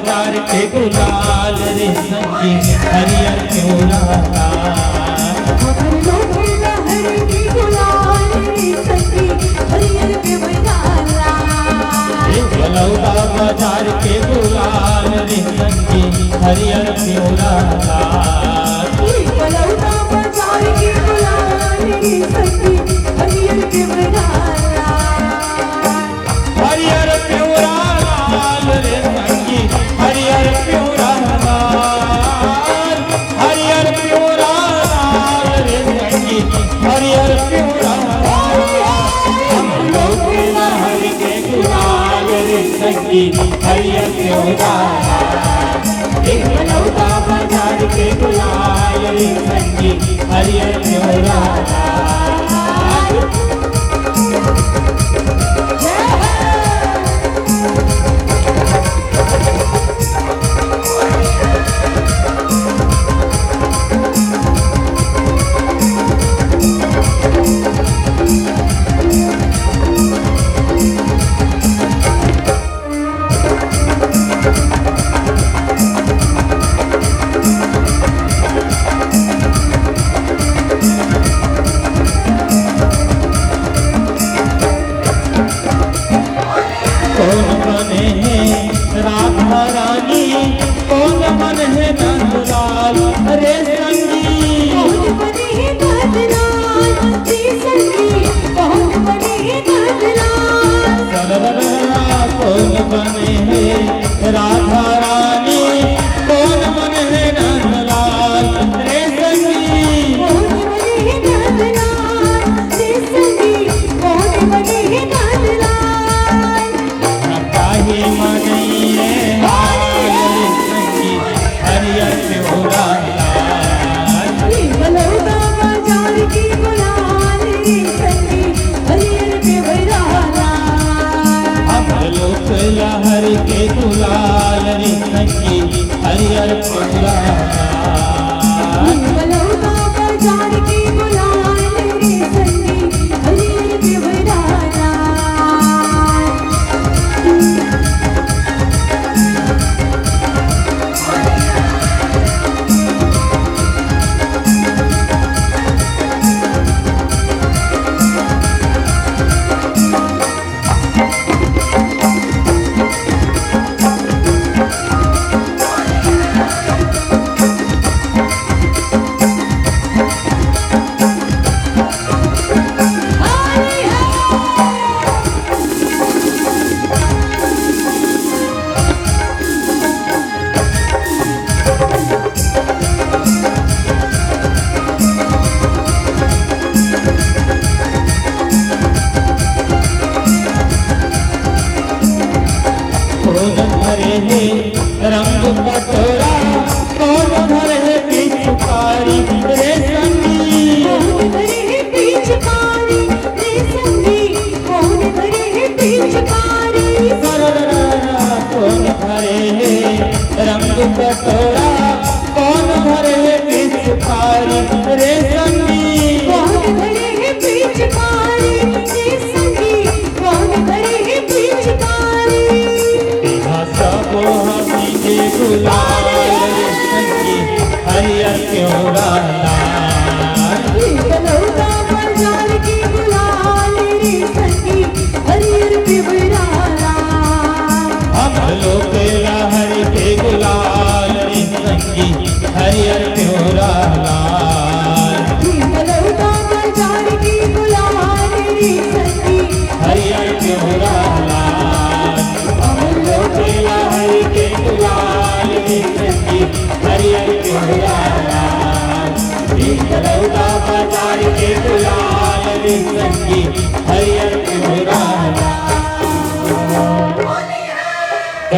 बाजार के गुलाल रे संगी हरियर क्यों लाला। बलौदा बाजार के गुलाल रे संगी हरियर क्यों लाला। बलौदा बाजार के गुलाल रे संगी हरियर क्यों लाला। हरियर क्यों लाल रे संगी हरियर क्यों लाल। हरियर क्यों लाल रे संगी हरियर क्यों लाल। हम लोग हरि के गुलाल रे संगी हरियर क्यों लाल। बलौदा बाजार के गुलाल रे संगी हरियर क्यों लाल। कौन बने हैं राधा रानी, कौन बने हैं नंदलाल रे संगी। कौन बने हैं नंदलाल रे संगी, कौन बने हैं नंदलाल। कौन बने हैं राधा रानी, कौन बने हैं नंदलाल रे संगी। कौन बने हैं नंदलाल रे संगी, कौन बने हैं नंदलाल। मनइए हरियर क्यों लाला। बलौदा बाजार की गुलाल रे संगी हरियर क्यों लाला। हम लोग लहर के गुलाल रे संगी हरियर क्यों लाला। बलौदा बाजार की गुलाल रे संगी हरियर क्यों लाला। रंग कटोरा कौन भरे है पिचकारी रे संगी। कौन भरे है पिचकारी रे संगी, कौन भरे है पिचकारी। कौन भरे है रंग कटोरा, कौन भरे है पिचकारी रे संगी। कौन भरे है पिचकारी रे संगी, कौन भरे है पिचकारी। के गुलाल रे संगी हरियर क्यों लाला। बलौदा बाजार की गुलाल रे संगी हरियर क्यों लाला। हम लोग लहर के गुलाल रे संगी हरियर क्यों लाला। बलौदा बाजार की गुलाल रे संगी हरियर क्यों लाला। हम लोग लहर के गुलाल रे संगी हरियर क्यों लाला। बलौदा बाजार के गुलाल रे संगी